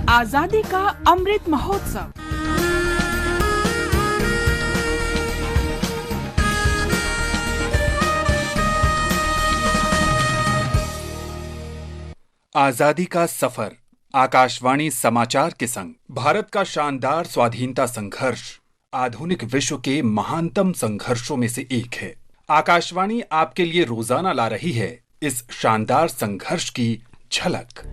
आजादी का अमृत महोत्सव। आजादी का सफर आकाशवाणी समाचार के संग भारत का शानदार स्वाधीनता संघर्ष आधुनिक विश्व के महानतम संघर्षों में से एक है। आकाशवाणी आपके लिए रोजाना ला रही है इस शानदार संघर्ष की झलक।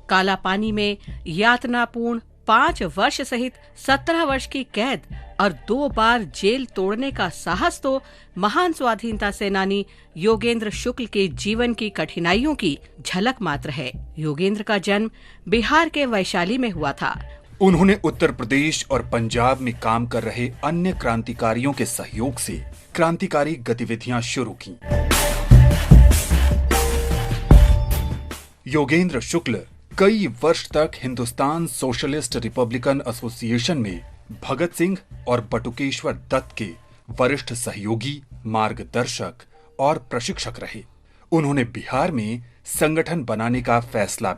कालापानी में यातनापूर्ण 5 वर्ष सहित 17 वर्ष की कैद और 2 बार जेल तोड़ने का साहस तो महान स्वाधीनता सेनानी योगेंद्र शुक्ल के जीवन की कठिनाइयों की झलक मात्र है। योगेंद्र का जन्म बिहार के वैशाली में हुआ था। उन्होंने उत्तर प्रदेश और पंजाब में काम कर रहे अन्य क्रांतिकारियों के सहयोग से क्रांतिकारी गतिविधियां शुरू की। योगेंद्र शुक्ल कई वर्ष तक हिंदुस्तान सोशलिस्ट रिपब्लिकन एसोसिएशन में भगत सिंह और बटुकेश्वर दत्त के वरिष्ठ सहयोगी, मार्गदर्शक और प्रशिक्षक रहे। उन्होंने बिहार में संगठन बनाने का फैसला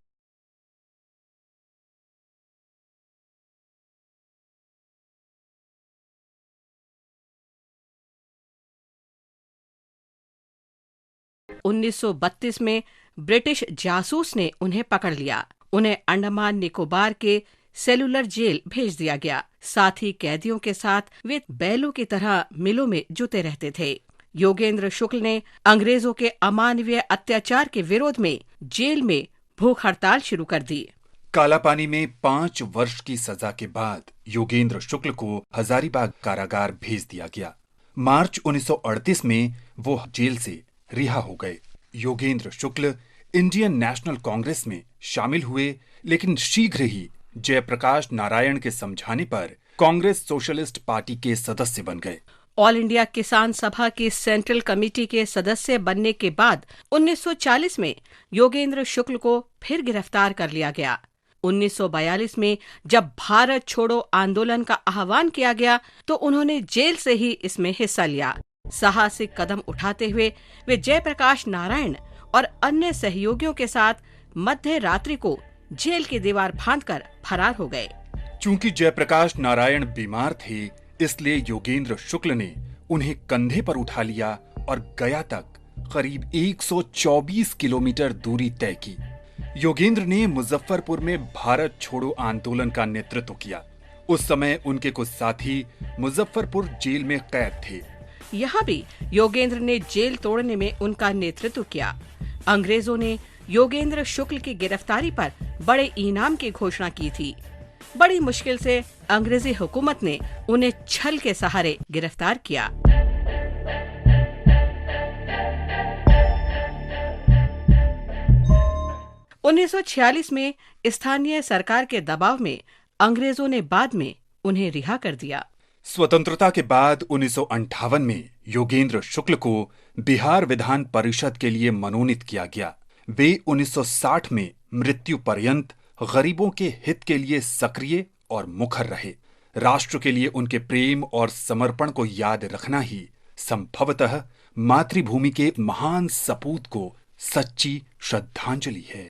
(1932) में ब्रिटिश जासूस ने उन्हें पकड़ लिया। उन्हें अंडमान निकोबार के सेलुलर जेल भेज दिया गया। साथ ही कैदियों के साथ वे बैलों की तरह मिलों में जुटे रहते थे। योगेंद्र शुक्ल ने अंग्रेजों के अमानवीय अत्याचार के विरोध में जेल में भूख हड़ताल शुरू कर दी। कालापानी में 5 वर्ष की सजा के बाद योगेंद्र शुक्ल को हजारीबाग कारागार भेज दिया गया। मार्च 1938 में वो जेल से रिहा हो गए। योगेंद्र शुक्ल इंडियन नेशनल कांग्रेस में शामिल हुए, लेकिन शीघ्र ही जयप्रकाश नारायण के समझाने पर कांग्रेस सोशलिस्ट पार्टी के सदस्य बन गए। ऑल इंडिया किसान सभा की सेंट्रल कमेटी के सदस्य बनने के बाद 1940 में योगेंद्र शुक्ल को फिर गिरफ्तार कर लिया गया। 1942 में जब भारत छोड़ो आंदोलन का आह्वान किया गया तो उन्होंने जेल से ही इसमें हिस्सा लिया। साहसिक कदम उठाते हुए वे जयप्रकाश नारायण और अन्य सहयोगियों के साथ मध्य रात्रि को जेल की दीवार फांदकर फरार हो गए। चूंकि जयप्रकाश नारायण बीमार थे, इसलिए योगेंद्र शुक्ल ने उन्हें कंधे पर उठा लिया और गया तक करीब 124 किलोमीटर दूरी तय की। योगेंद्र ने मुजफ्फरपुर में भारत छोड़ो आंदोलन का नेतृत्व किया। उस समय उनके कुछ साथी मुजफ्फरपुर जेल में कैद थे। यहाँ भी योगेंद्र ने जेल तोड़ने में उनका नेतृत्व किया। अंग्रेजों ने योगेंद्र शुक्ल की गिरफ्तारी पर बड़े इनाम की घोषणा की थी। बड़ी मुश्किल से अंग्रेजी हुकूमत ने उन्हें छल के सहारे गिरफ्तार किया। (1946) में स्थानीय सरकार के दबाव में अंग्रेजों ने बाद में उन्हें रिहा कर दिया। स्वतंत्रता के बाद 1958 में योगेंद्र शुक्ल को बिहार विधान परिषद के लिए मनोनीत किया गया। वे 1960 में मृत्यु पर्यंत गरीबों के हित के लिए सक्रिय और मुखर रहे। राष्ट्र के लिए उनके प्रेम और समर्पण को याद रखना ही संभवतः मातृभूमि के महान सपूत को सच्ची श्रद्धांजलि है।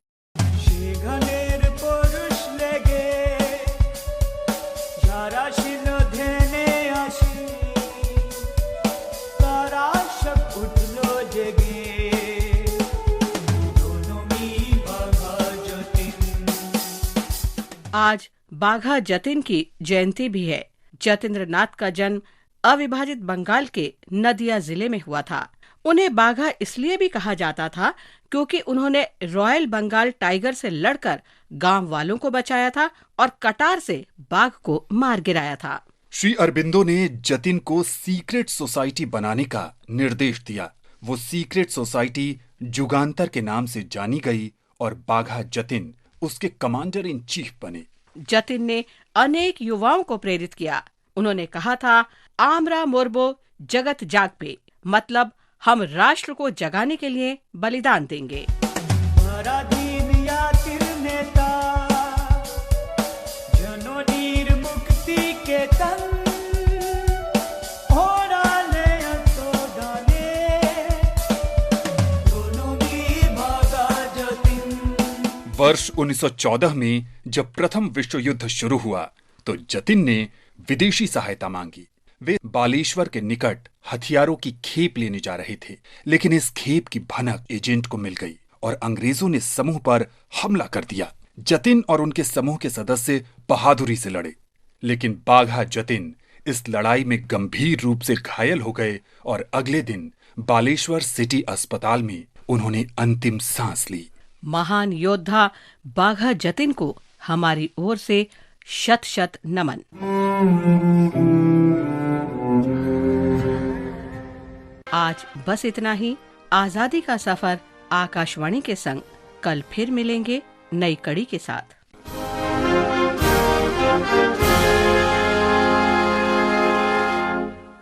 आज बाघा जतिन की जयंती भी है। जतेंद्र नाथ का जन्म अविभाजित बंगाल के नदिया जिले में हुआ था। उन्हें बाघा इसलिए भी कहा जाता था क्योंकि उन्होंने रॉयल बंगाल टाइगर से लड़कर गांव वालों को बचाया था और कटार से बाघ को मार गिराया था। श्री अरबिंदो ने जतिन को सीक्रेट सोसाइटी बनाने का निर्देश दिया। वो सीक्रेट सोसाइटी जुगांतर के नाम से जानी गई और बाघा जतिन उसके कमांडर इन चीफ बने। जतिन ने अनेक युवाओं को प्रेरित किया। उन्होंने कहा था, आमरा मोरबो जगत जाग पे, मतलब हम राष्ट्र को जगाने के लिए बलिदान देंगे। वर्ष 1914 में जब प्रथम विश्व युद्ध शुरू हुआ तो जतिन ने विदेशी सहायता मांगी। वे बालेश्वर के निकट हथियारों की खेप लेने जा रहे थे, लेकिन इस खेप की भनक एजेंट को मिल गई और अंग्रेजों ने समूह पर हमला कर दिया। जतिन और उनके समूह के सदस्य बहादुरी से लड़े, लेकिन बाघा जतिन इस लड़ाई में गंभीर रूप से घायल हो गए और अगले दिन बालेश्वर सिटी अस्पताल में उन्होंने अंतिम सांस ली। महान योद्धा बाघा जतिन को हमारी ओर से शत शत नमन। आज बस इतना ही। आजादी का सफर आकाशवाणी के संग। कल फिर मिलेंगे नई कड़ी के साथ।